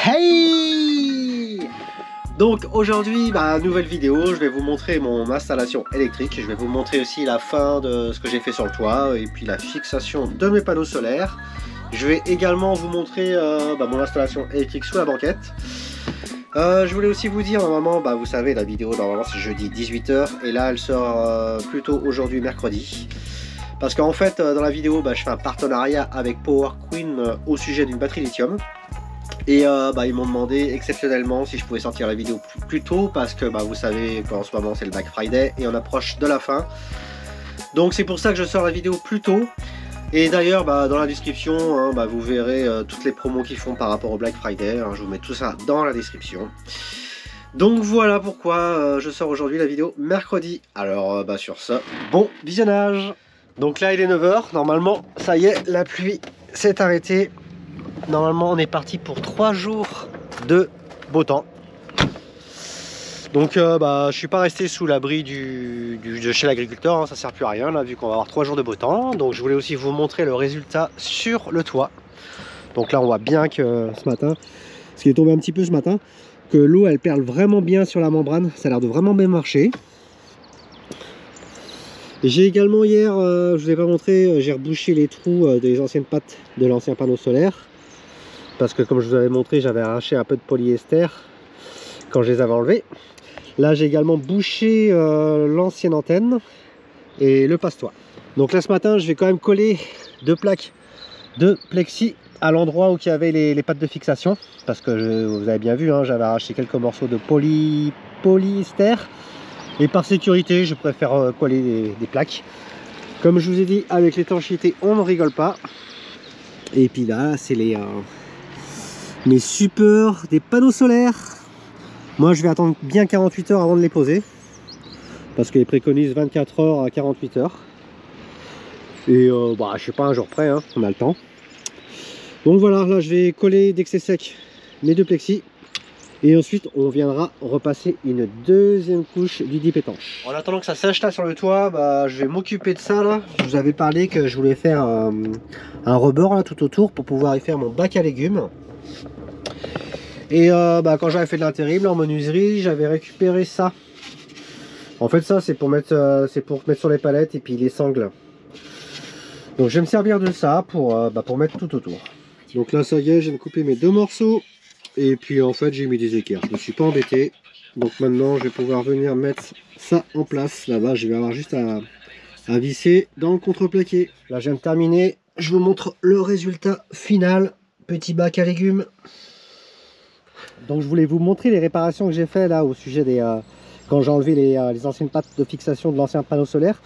Hey! Donc aujourd'hui, nouvelle vidéo, je vais vous montrer mon installation électrique. Je vais vous montrer aussi la fin de ce que j'ai fait sur le toit et puis la fixation de mes panneaux solaires. Je vais également vous montrer mon installation électrique sous la banquette. Je voulais aussi vous dire, normalement, vous savez, la vidéo normalement c'est jeudi 18 h et là elle sort plutôt aujourd'hui mercredi. Parce qu'en fait, dans la vidéo, je fais un partenariat avec Power Queen au sujet d'une batterie lithium. Et ils m'ont demandé exceptionnellement si je pouvais sortir la vidéo plus tôt parce que vous savez qu'en ce moment c'est le Black Friday et on approche de la fin. Donc c'est pour ça que je sors la vidéo plus tôt. Et d'ailleurs dans la description vous verrez toutes les promos qu'ils font par rapport au Black Friday. Je vous mets tout ça dans la description. Donc voilà pourquoi je sors aujourd'hui la vidéo mercredi. Alors sur ça, bon visionnage. Donc là il est 9 h, normalement ça y est, la pluie s'est arrêtée. Normalement on est parti pour 3 jours de beau temps. Donc je suis pas resté sous l'abri de chez l'agriculteur, ça sert plus à rien là vu qu'on va avoir 3 jours de beau temps. Donc je voulais aussi vous montrer le résultat sur le toit. Donc là on voit bien que ce matin, ce qui est tombé un petit peu ce matin, que l'eau elle perle vraiment bien sur la membrane, ça a l'air de vraiment bien marcher. J'ai également hier, je vous ai pas montré, j'ai rebouché les trous des anciennes pattes de l'ancien panneau solaire. Parce que comme je vous avais montré, j'avais arraché un peu de polyester quand je les avais enlevés. Là j'ai également bouché l'ancienne antenne et le passe-toit. Donc là ce matin je vais quand même coller 2 plaques de plexi à l'endroit où il y avait les pattes de fixation. Parce que vous avez bien vu, j'avais arraché quelques morceaux de polyester. Et par sécurité je préfère coller des plaques. Comme je vous ai dit, avec l'étanchéité on ne rigole pas. Et puis là c'est les supports des panneaux solaires. Moi je vais attendre bien 48 heures avant de les poser parce qu'ils préconisent 24 heures à 48 heures et je suis pas un jour près, on a le temps. Donc voilà, là je vais coller dès que c'est sec mes 2 plexis et ensuite on viendra repasser une deuxième couche du dip étanche. En attendant que ça sèche là sur le toit, je vais m'occuper de ça là. Je vous avais parlé que je voulais faire un rebord là tout autour pour pouvoir y faire mon bac à légumes. Et quand j'avais fait de l'intérim en menuiserie, j'avais récupéré ça. En fait ça c'est pour mettre sur les palettes et puis les sangles. Donc je vais me servir de ça pour mettre tout autour. Donc là ça y est, j'ai me coupé mes 2 morceaux. Et puis en fait j'ai mis des équerres, je ne me suis pas embêté. Donc maintenant je vais pouvoir venir mettre ça en place. Là-bas je vais avoir juste à visser dans le contreplaqué. Là je viens de terminer, je vous montre le résultat final. Petit bac à légumes. Donc je voulais vous montrer les réparations que j'ai fait là au sujet des quand j'ai enlevé les anciennes pattes de fixation de l'ancien panneau solaire.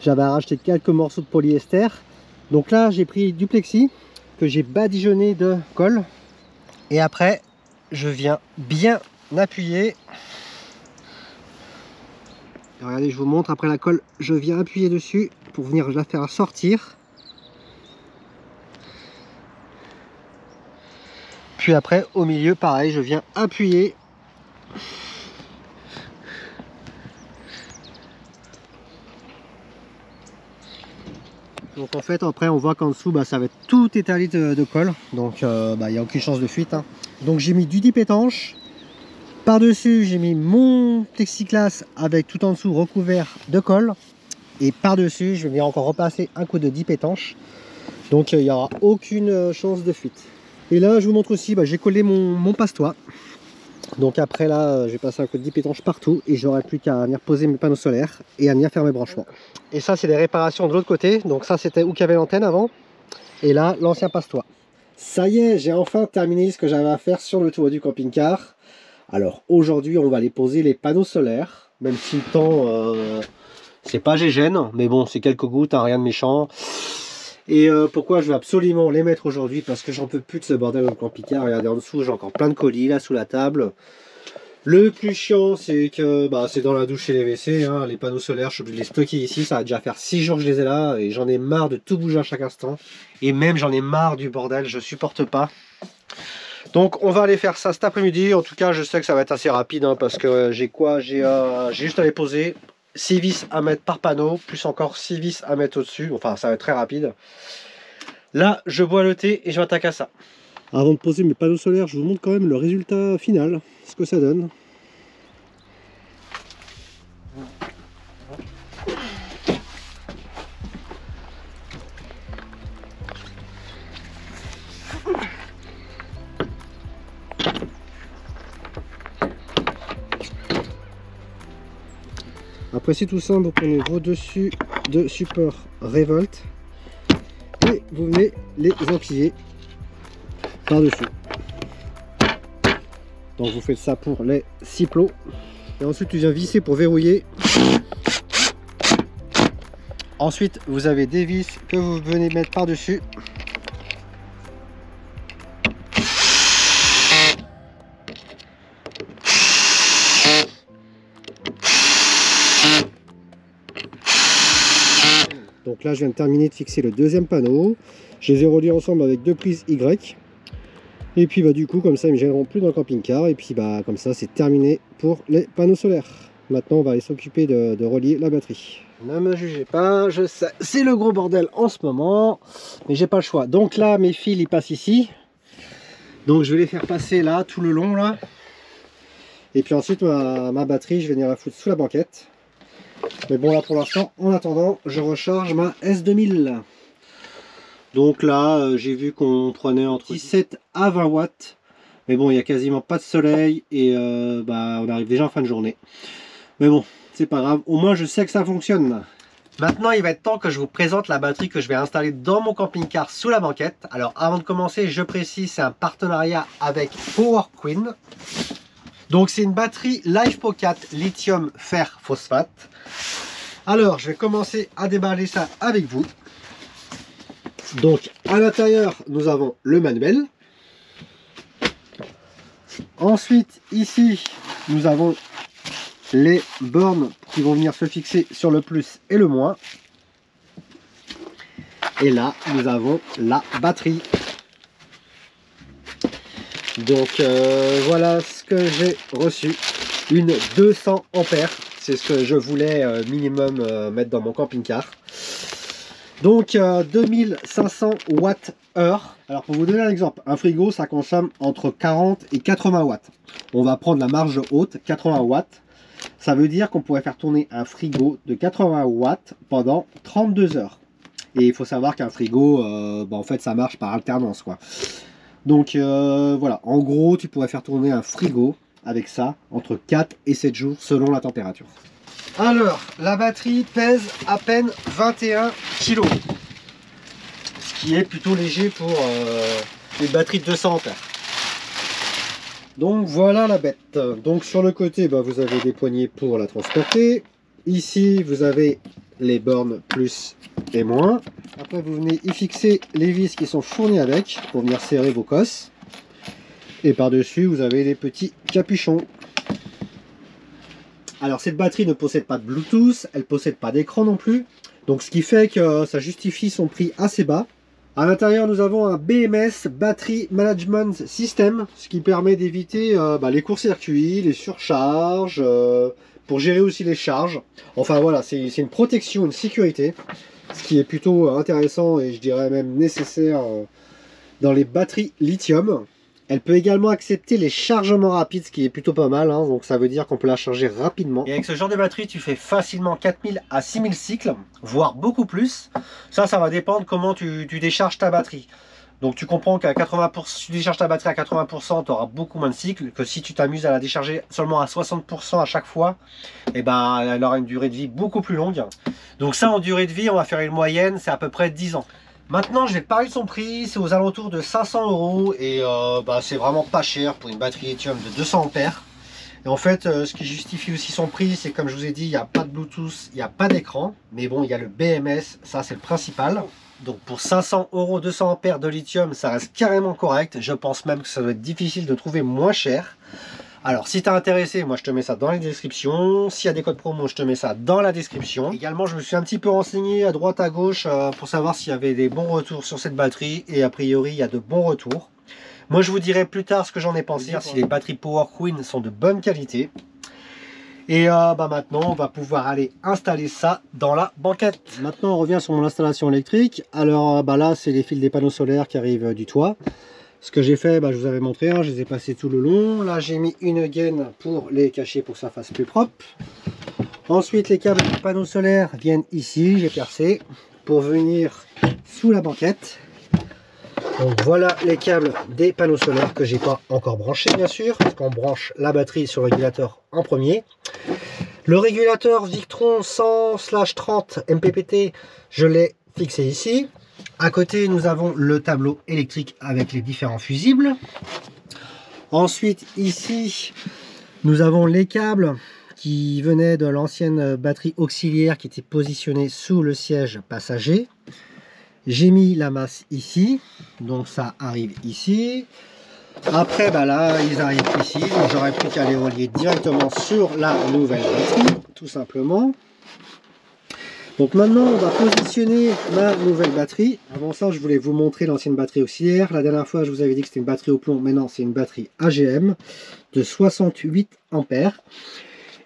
J'avais racheté quelques morceaux de polyester. Donc là j'ai pris du plexi que j'ai badigeonné de colle et après je viens bien appuyer. Et regardez, je vous montre, après la colle je viens appuyer dessus pour venir la faire sortir. Puis après au milieu pareil, je viens appuyer. Donc en fait après on voit qu'en dessous ça va être tout étalé de colle. Donc il n'y a aucune chance de fuite. Donc j'ai mis du dip étanche. Par dessus j'ai mis mon plexiglas avec tout en dessous recouvert de colle. Et par dessus je vais venir encore repasser un coup de dip étanche. Donc il n'y aura aucune chance de fuite. Et là je vous montre aussi, j'ai collé mon passe-toit. Donc après là j'ai passé un coup de dip étanche partout et j'aurai plus qu'à venir poser mes panneaux solaires et à venir faire mes branchements. Et ça c'est des réparations de l'autre côté. Donc ça c'était où qu'il y avait l'antenne avant. Et là l'ancien passe-toit. Ça y est, j'ai enfin terminé ce que j'avais à faire sur le toit du camping-car. Alors aujourd'hui on va aller poser les panneaux solaires. Même si le temps c'est pas gégène, mais bon c'est quelques gouttes, rien de méchant. Et pourquoi je veux absolument les mettre aujourd'hui? Parce que j'en peux plus de ce bordel au camping-car. Regardez en dessous, j'ai encore plein de colis là sous la table. Le plus chiant c'est que c'est dans la douche et les WC. Les panneaux solaires, je suis obligé de les stocker ici. Ça va déjà faire 6 jours que je les ai là et j'en ai marre de tout bouger à chaque instant. Et même j'en ai marre du bordel, je supporte pas. Donc on va aller faire ça cet après-midi. En tout cas je sais que ça va être assez rapide parce que j'ai juste à les poser. 6 vis à mettre par panneau, plus encore 6 vis à mettre au-dessus. Enfin, ça va être très rapide. Là, je bois le thé et je m'attaque à ça. Avant de poser mes panneaux solaires, je vous montre quand même le résultat final, ce que ça donne. Après c'est tout simple, vous prenez vos dessus de support Revolt et vous venez les empiler par-dessus. Donc vous faites ça pour les 6 plots. Et ensuite tu viens visser pour verrouiller. Ensuite vous avez des vis que vous venez mettre par-dessus. Donc là je viens de terminer de fixer le deuxième panneau. Je les ai reliés ensemble avec deux prises Y. Et puis bah du coup comme ça ils ne me gêneront plus dans le camping-car. Et puis bah comme ça c'est terminé pour les panneaux solaires. Maintenant on va aller s'occuper de relier la batterie. Ne me jugez pas, je sais, c'est le gros bordel en ce moment. Mais j'ai pas le choix. Donc là mes fils ils passent ici. Donc je vais les faire passer là tout le long là. Et puis ensuite ma batterie je vais venir la foutre sous la banquette. Mais bon là pour l'instant en attendant je recharge ma S2000. Donc là j'ai vu qu'on prenait entre 17 à 20 watts. Mais bon il n'y a quasiment pas de soleil et bah, on arrive déjà en fin de journée. Mais bon c'est pas grave, au moins je sais que ça fonctionne. Maintenant il va être temps que je vous présente la batterie que je vais installer dans mon camping-car sous la banquette. Alors avant de commencer je précise c'est un partenariat avec Power Queen. Donc c'est une batterie LiFePO4 lithium fer phosphate. Alors je vais commencer à déballer ça avec vous. Donc à l'intérieur nous avons le manuel. Ensuite ici nous avons les bornes qui vont venir se fixer sur le plus et le moins. Et là nous avons la batterie. Donc voilà ce que j'ai reçu, une 200 ampères, c'est ce que je voulais minimum mettre dans mon camping-car. Donc 2500 Wh. Alors pour vous donner un exemple, un frigo ça consomme entre 40 et 80 watts. On va prendre la marge haute, 80 watts. Ça veut dire qu'on pourrait faire tourner un frigo de 80 watts pendant 32 heures. Et il faut savoir qu'un frigo, bah, en fait ça marche par alternance quoi. Donc voilà, en gros tu pourrais faire tourner un frigo avec ça entre 4 et 7 jours selon la température. Alors la batterie pèse à peine 21 kg, ce qui est plutôt léger pour une batterie de 200 ampères. Donc voilà la bête. Donc sur le côté bah, vous avez des poignées pour la transporter. Ici vous avez les bornes plus et moins. Après vous venez y fixer les vis qui sont fournies avec pour venir serrer vos cosses. Et par dessus vous avez les petits capuchons. Alors cette batterie ne possède pas de Bluetooth, elle ne possède pas d'écran non plus. Donc ce qui fait que ça justifie son prix assez bas. À l'intérieur nous avons un BMS Battery Management System, ce qui permet d'éviter les courts-circuits, les surcharges, pour gérer aussi les charges. Enfin voilà, c'est une protection, une sécurité, ce qui est plutôt intéressant et je dirais même nécessaire dans les batteries lithium. Elle peut également accepter les chargements rapides, ce qui est plutôt pas mal, hein, donc ça veut dire qu'on peut la charger rapidement. Et avec ce genre de batterie, tu fais facilement 4000 à 6000 cycles, voire beaucoup plus. Ça va dépendre comment tu décharges ta batterie. Donc tu comprends qu'à 80%, si tu décharges ta batterie à 80%, tu auras beaucoup moins de cycles, que si tu t'amuses à la décharger seulement à 60% à chaque fois, et ben elle aura une durée de vie beaucoup plus longue. Donc ça en durée de vie, on va faire une moyenne, c'est à peu près 10 ans. Maintenant je vais te parler de son prix, c'est aux alentours de 500 € et c'est vraiment pas cher pour une batterie lithium de 200 ampères. Et en fait ce qui justifie aussi son prix, c'est comme je vous ai dit, il n'y a pas de Bluetooth, il n'y a pas d'écran, mais bon il y a le BMS, ça c'est le principal. Donc pour 500 € 200 ampères de lithium, ça reste carrément correct. Je pense même que ça doit être difficile de trouver moins cher. Alors si t'es intéressé, moi je te mets ça dans les descriptions. S'il y a des codes promo, je te mets ça dans la description. Également je me suis un petit peu renseigné à droite à gauche pour savoir s'il y avait des bons retours sur cette batterie. Et a priori il y a de bons retours. Moi je vous dirai plus tard ce que j'en ai pensé, si les batteries Power Queen sont de bonne qualité. Et maintenant on va pouvoir aller installer ça dans la banquette. Maintenant on revient sur mon installation électrique. Alors là c'est les fils des panneaux solaires qui arrivent du toit. Ce que j'ai fait, je vous avais montré, je les ai passés tout le long. Là j'ai mis une gaine pour les cacher pour que ça fasse plus propre. Ensuite les câbles du panneau solaire viennent ici, j'ai percé pour venir sous la banquette. Donc voilà les câbles des panneaux solaires que j'ai pas encore branchés bien sûr, parce qu'on branche la batterie sur le régulateur en premier. Le régulateur Victron 100/30 MPPT, je l'ai fixé ici. À côté, nous avons le tableau électrique avec les différents fusibles. Ensuite, ici, nous avons les câbles qui venaient de l'ancienne batterie auxiliaire qui était positionnée sous le siège passager. J'ai mis la masse ici, donc ça arrive ici. Après, là, ils arrivent ici, donc j'aurais plus qu'à les relier directement sur la nouvelle batterie, tout simplement. Donc maintenant, on va positionner ma nouvelle batterie. Avant ça, je voulais vous montrer l'ancienne batterie auxiliaire. La dernière fois, je vous avais dit que c'était une batterie au plomb. Maintenant, c'est une batterie AGM de 68 ampères.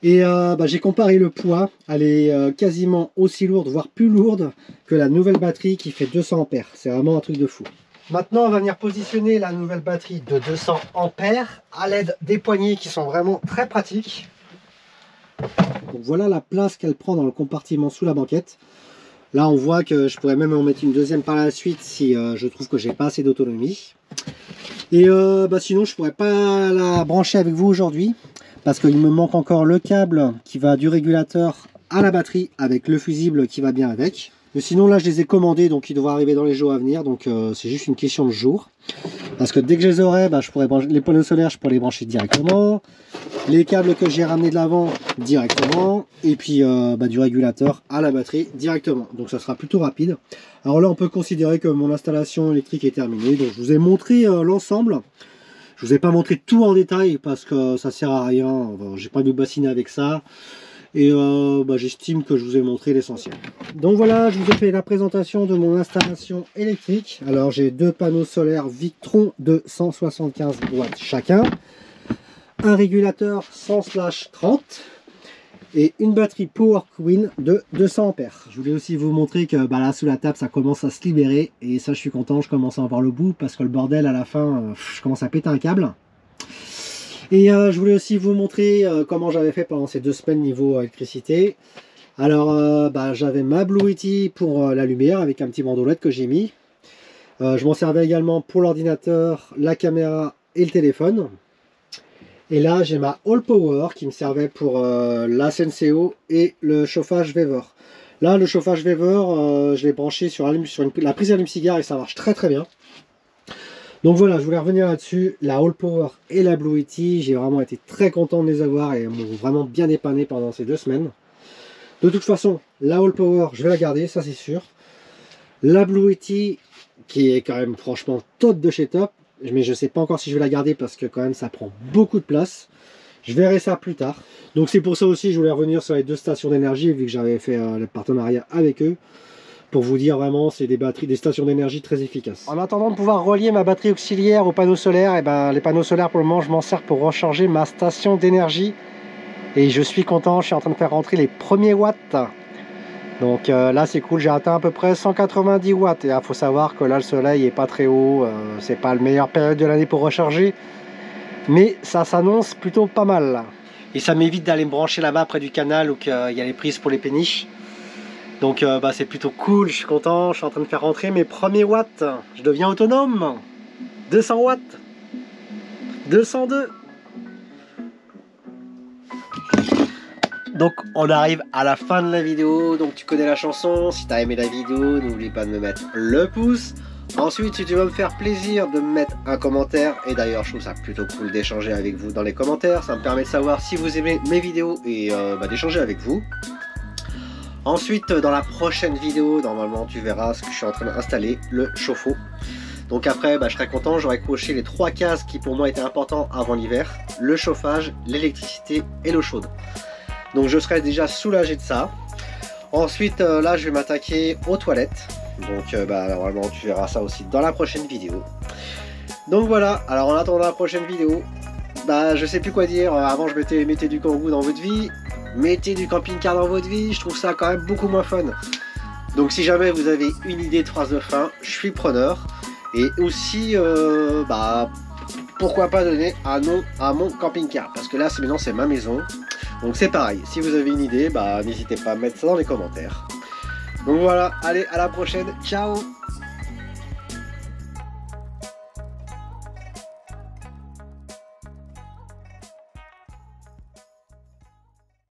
Et j'ai comparé le poids. Elle est quasiment aussi lourde, voire plus lourde que la nouvelle batterie qui fait 200 ampères. C'est vraiment un truc de fou. Maintenant, on va venir positionner la nouvelle batterie de 200 ampères à l'aide des poignées qui sont vraiment très pratiques. Donc voilà la place qu'elle prend dans le compartiment sous la banquette. Là on voit que je pourrais même en mettre une deuxième par la suite si je trouve que j'ai pas assez d'autonomie. Et sinon je pourrais pas la brancher avec vous aujourd'hui parce qu'il me manque encore le câble qui va du régulateur à la batterie avec le fusible qui va bien avec. Mais sinon là je les ai commandés donc ils devraient arriver dans les jours à venir, donc c'est juste une question de jour. Parce que dès que je les aurai, je pourrais brancher les panneaux solaires, je pourrais les brancher directement. Les câbles que j'ai ramenés de l'avant directement. Et puis du régulateur à la batterie directement. Donc ça sera plutôt rapide. Alors là on peut considérer que mon installation électrique est terminée. Donc je vous ai montré l'ensemble. Je vous ai pas montré tout en détail parce que ça sert à rien. J'ai pas de bassiner avec ça. Et j'estime que je vous ai montré l'essentiel. Donc voilà, je vous ai fait la présentation de mon installation électrique. Alors j'ai deux panneaux solaires Victron de 175 watts chacun, un régulateur 100/30 et une batterie Power Queen de 200 ampères. Je voulais aussi vous montrer que là sous la table ça commence à se libérer et ça je suis content, je commence à en voir le bout parce que le bordel à la fin, je commence à péter un câble. Et je voulais aussi vous montrer comment j'avais fait pendant ces 2 semaines niveau électricité. Alors j'avais ma Blue Yeti pour la lumière avec un petit bandeau LED que j'ai mis. Je m'en servais également pour l'ordinateur, la caméra et le téléphone. Et là j'ai ma All Power qui me servait pour la Senseo et le chauffage Weber. Là le chauffage Weber je l'ai branché sur la prise allume-cigare et ça marche très très bien. Donc voilà, je voulais revenir là-dessus, la All Power et la Blue Yeti, j'ai vraiment été très content de les avoir et m'ont vraiment bien dépanné pendant ces 2 semaines. De toute façon, la All Power, je vais la garder, ça c'est sûr. La Blue Yeti, qui est quand même franchement top de chez top, mais je ne sais pas encore si je vais la garder parce que quand même ça prend beaucoup de place. Je verrai ça plus tard. Donc c'est pour ça aussi, je voulais revenir sur les 2 stations d'énergie, vu que j'avais fait le partenariat avec eux. Pour vous dire vraiment, c'est des stations d'énergie très efficaces. En attendant de pouvoir relier ma batterie auxiliaire aux panneaux solaires, les panneaux solaires pour le moment je m'en sers pour recharger ma station d'énergie. Et je suis content, je suis en train de faire rentrer les premiers watts. Donc là c'est cool, j'ai atteint à peu près 190 watts. Et il faut savoir que là le soleil est pas très haut, c'est pas la meilleure période de l'année pour recharger. Mais ça s'annonce plutôt pas mal. Et ça m'évite d'aller me brancher là-bas près du canal où il y a les prises pour les péniches. Donc c'est plutôt cool, je suis content, je suis en train de faire rentrer mes premiers watts. Je deviens autonome. 200 watts. 202. Donc on arrive à la fin de la vidéo. Donc tu connais la chanson. Si tu as aimé la vidéo, n'oublie pas de me mettre le pouce. Ensuite, si tu veux me faire plaisir de me mettre un commentaire, et d'ailleurs je trouve ça plutôt cool d'échanger avec vous dans les commentaires. Ça me permet de savoir si vous aimez mes vidéos et d'échanger avec vous. Ensuite, dans la prochaine vidéo, normalement tu verras ce que je suis en train d'installer, le chauffe-eau. Donc après, je serai content, j'aurai coché les 3 cases qui pour moi étaient importants avant l'hiver. Le chauffage, l'électricité et l'eau chaude. Donc je serai déjà soulagé de ça. Ensuite, là je vais m'attaquer aux toilettes. Donc normalement tu verras ça aussi dans la prochaine vidéo. Donc voilà, alors en attendant la prochaine vidéo, je sais plus quoi dire. Avant je mettez du kangou dans votre vie. Mettez du camping-car dans votre vie, je trouve ça quand même beaucoup moins fun. Donc si jamais vous avez une idée de phrase de fin, je suis preneur. Et aussi, pourquoi pas donner un nom à mon camping-car, parce que là maintenant c'est ma maison. Donc c'est pareil, si vous avez une idée, n'hésitez pas à mettre ça dans les commentaires. Donc voilà, allez, à la prochaine, ciao!